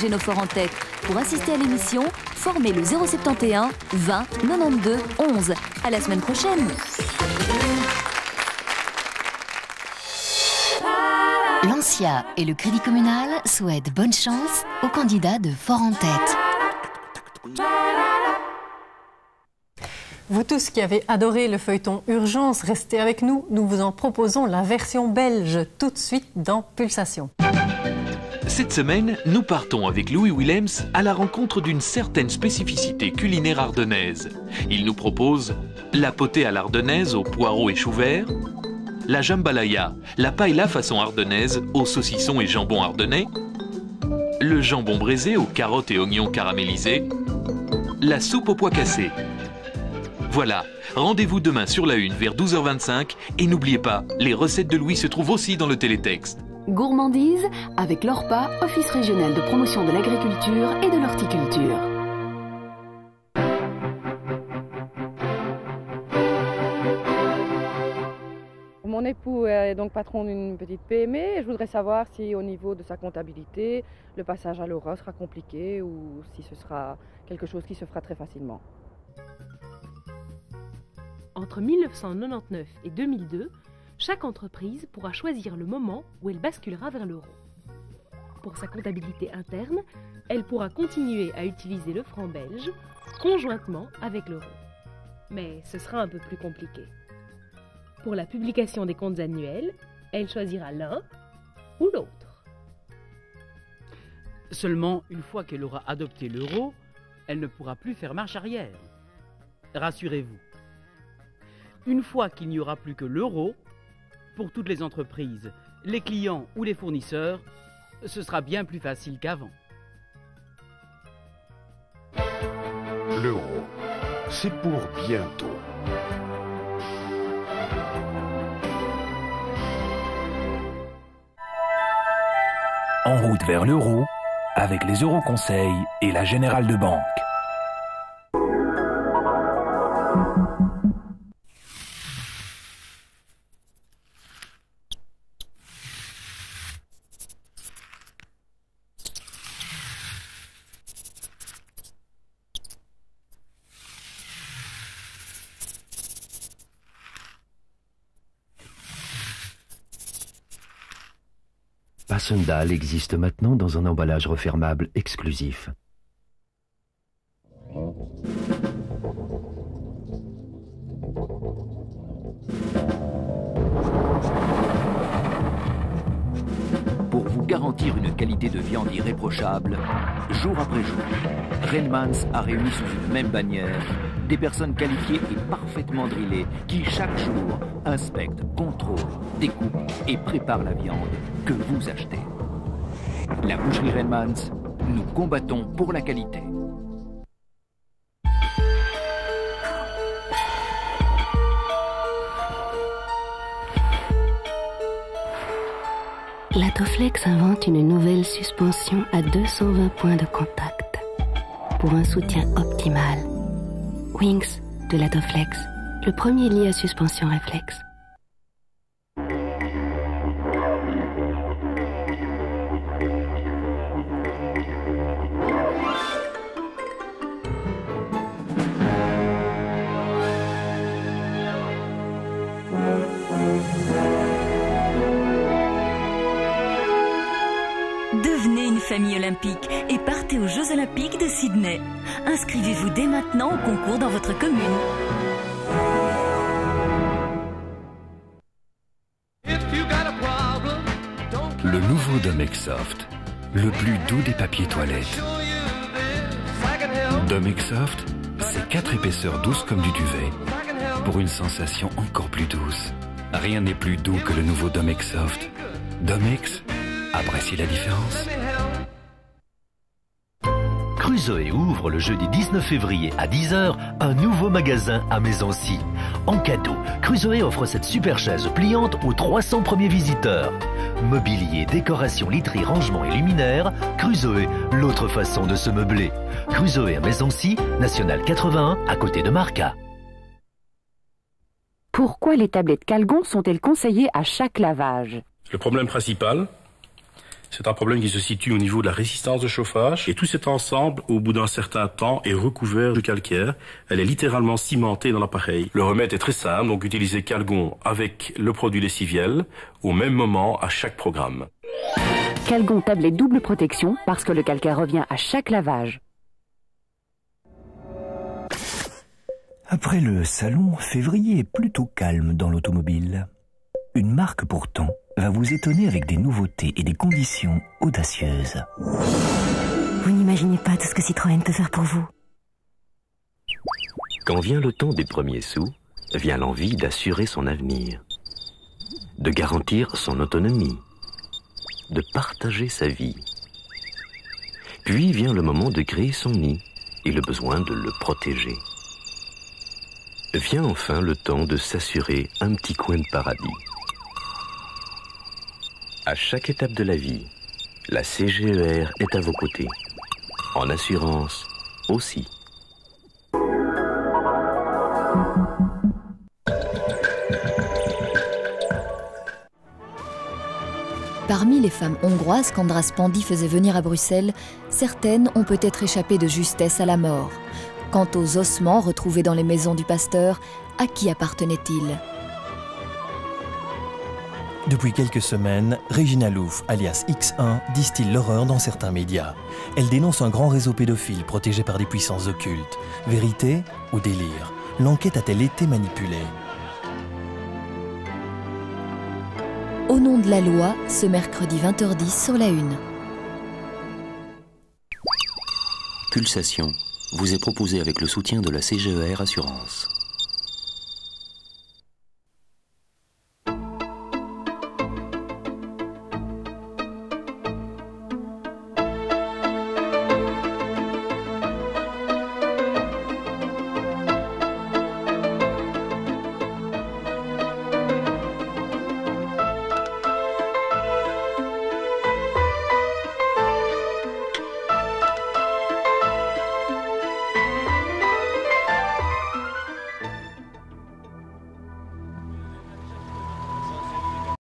télécharger nos forts en tête. Pour assister à l'émission, formez le 071 20 92 11. À la semaine prochaine. L'Ancia et le Crédit Communal souhaitent bonne chance aux candidats de Fort en tête. Vous tous qui avez adoré le feuilleton Urgence, restez avec nous. Nous vous en proposons la version belge tout de suite dans Pulsation. Cette semaine, nous partons avec Louis Willems à la rencontre d'une certaine spécificité culinaire ardennaise. Il nous propose la potée à l'ardennaise aux poireaux et choux verts, la jambalaya, la paella façon ardennaise aux saucissons et jambon ardennais, le jambon braisé aux carottes et oignons caramélisés, la soupe aux pois cassés. Voilà, rendez-vous demain sur la Une vers 12h25 et n'oubliez pas, les recettes de Louis se trouvent aussi dans le télétexte. Gourmandise avec l'ORPA, Office régional de promotion de l'agriculture et de l'horticulture. Mon époux est donc patron d'une petite PME et je voudrais savoir si au niveau de sa comptabilité, le passage à l'euro sera compliqué ou si ce sera quelque chose qui se fera très facilement. Entre 1999 et 2002, chaque entreprise pourra choisir le moment où elle basculera vers l'euro. Pour sa comptabilité interne, elle pourra continuer à utiliser le franc belge conjointement avec l'euro. Mais ce sera un peu plus compliqué. Pour la publication des comptes annuels, elle choisira l'un ou l'autre. Seulement, une fois qu'elle aura adopté l'euro, elle ne pourra plus faire marche arrière. Rassurez-vous. Une fois qu'il n'y aura plus que l'euro, pour toutes les entreprises, les clients ou les fournisseurs, ce sera bien plus facile qu'avant. L'euro, c'est pour bientôt. En route vers l'euro, avec les Euroconseils et la Générale de Banque. Passendal existe maintenant dans un emballage refermable exclusif. Pour vous garantir une qualité de viande irréprochable, jour après jour, Rainmans a réuni sous une même bannière des personnes qualifiées et parfaitement drillées qui, chaque jour, inspectent, contrôlent, découpent et préparent la viande que vous achetez. La boucherie Rainmans, nous combattons pour la qualité. La Toflex invente une nouvelle suspension à 220 points de contact pour un soutien optimal. Wings de la Toflex, le premier lit à suspension réflexe. Devenez une famille olympique et partez aux Jeux Olympiques de Sydney. Inscrivez-vous dès maintenant au concours dans votre commune. Le nouveau Domex Soft, le plus doux des papiers toilettes. Domex Soft, c'est 4 épaisseurs douces comme du duvet, pour une sensation encore plus douce. Rien n'est plus doux que le nouveau Domex Soft. Domex, apprécie la différence. Crusoe ouvre le jeudi 19 février à 10h un nouveau magasin à Maisoncy. En cadeau, Crusoe offre cette super chaise pliante aux 300 premiers visiteurs. Mobilier, décoration, literie, rangement et luminaire, Crusoe, l'autre façon de se meubler. Crusoe à Maisoncy, National 81, à côté de Marca. Pourquoi les tablettes Calgon sont-elles conseillées à chaque lavage? Le problème principal, C'est un problème qui se situe au niveau de la résistance de chauffage et tout cet ensemble, au bout d'un certain temps, est recouvert de calcaire. Elle est littéralement cimentée dans l'appareil. Le remède est très simple, donc utilisez Calgon avec le produit lessiviel au même moment à chaque programme. Calgon tablette double protection parce que le calcaire revient à chaque lavage. Après le salon, février est plutôt calme dans l'automobile. Une marque pourtant va vous étonner avec des nouveautés et des conditions audacieuses. Vous n'imaginez pas tout ce que Citroën peut faire pour vous. Quand vient le temps des premiers sous, vient l'envie d'assurer son avenir, de garantir son autonomie, de partager sa vie. Puis vient le moment de créer son nid et le besoin de le protéger. Vient enfin le temps de s'assurer un petit coin de paradis. À chaque étape de la vie, la CGER est à vos côtés. En assurance aussi. Parmi les femmes hongroises qu'Andras Pandi faisait venir à Bruxelles, certaines ont peut-être échappé de justesse à la mort. Quant aux ossements retrouvés dans les maisons du pasteur, à qui appartenaient-ils ? Depuis quelques semaines, Regina Louf, alias X1, distille l'horreur dans certains médias. Elle dénonce un grand réseau pédophile protégé par des puissances occultes. Vérité ou délire? L'enquête a-t-elle été manipulée? Au nom de la loi, ce mercredi 20h10 sur la Une. Pulsation vous est proposé avec le soutien de la CGER Assurance.